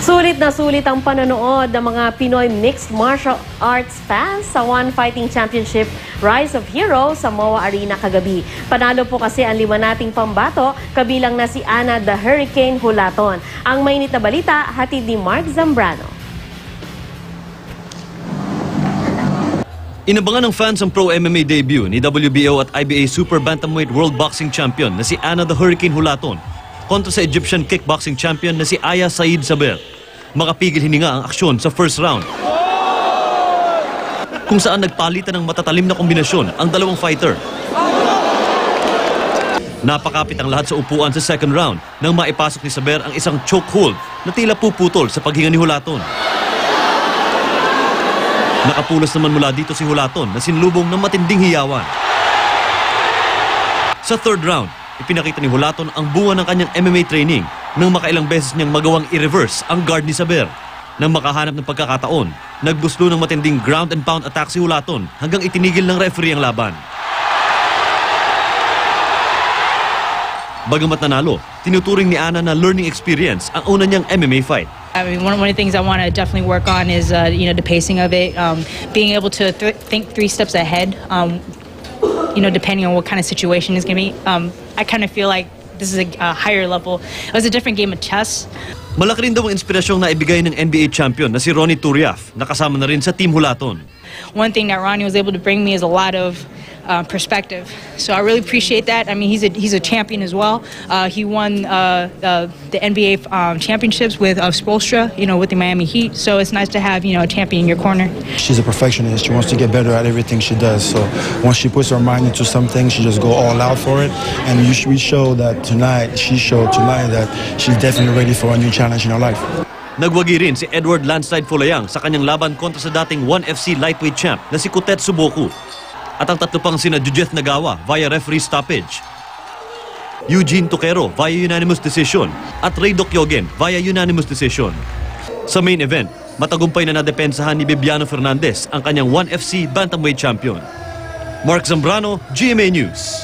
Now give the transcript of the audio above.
Sulit ang panonood ng mga Pinoy Mixed Martial Arts fans sa One Fighting Championship Rise of Heroes sa MOA Arena kagabi. Panalo po kasi ang 5 nating pambato, kabilang na si Ana the Hurricane Hulaton. Ang mainit na balita, hatid ni Mark Zambrano. Inabangan ng fans ang Pro MMA debut ni WBO at IBA Super Bantamweight World Boxing Champion na si Ana the Hurricane Hulaton kontra sa Egyptian Kickboxing Champion na si Aya Said Saber. Makapigil hininga ang aksyon sa first round, kung saan nagpalitan ng matatalim na kombinasyon ang dalawang fighter. Napakapit ang lahat sa upuan sa second round nang maipasok ni Saber ang isang chokehold na tila puputol sa paghinga ni Hulaton. Nakapulas naman mula dito si Hulaton na sinlubong ng matinding hiyawan. Sa third round, ipinakita ni Hulaton ang bunga ng kanyang MMA training nang makailang beses niyang magawang i-reverse ang guard ni Saber. Nang makahanap ng pagkakataon, nagbuslo ng matinding ground and pound attack si Hulaton hanggang itinigil ng referee ang laban. Bagamat nanalo, tinuturing ni Ana na learning experience ang una niyang MMA fight. I mean, one of the things I want to definitely work on is, the pacing of it, being able to think 3 steps ahead. Depending on what kind of situation is going to be. I kind of feel like this is a higher level. It was a different game of chess. Malaki rin daw ang inspirasyong na ibigay ng NBA champion na si Ronnie Turiaf, na kasama na rin sa Team Hulaton. One thing that Ronnie was able to bring me is a lot of perspective. So I really appreciate that. I mean, he's a champion as well. He won the NBA championships with Spoelstra, with the Miami Heat. So it's nice to have, a champion in your corner. She's a perfectionist. She wants to get better at everything she does. So once she puts her mind into something, she just go all out for it. And we show that tonight, she showed tonight that she's definitely ready for a new challenge in her life. Nagwagi rin si Edward Landslide Fulayang sa kanyang laban kontra sa dating 1FC lightweight champ na si Kutet Suboku. At ang tatlo pang sina Jujeth Nagawa via referee stoppage, Eugene Toquero via unanimous decision, at Ray Dokyogen via unanimous decision. Sa main event, matagumpay na nadepensahan ni Bibiano Fernandez ang kanyang 1FC Bantamweight champion. Mark Zambrano, GMA News.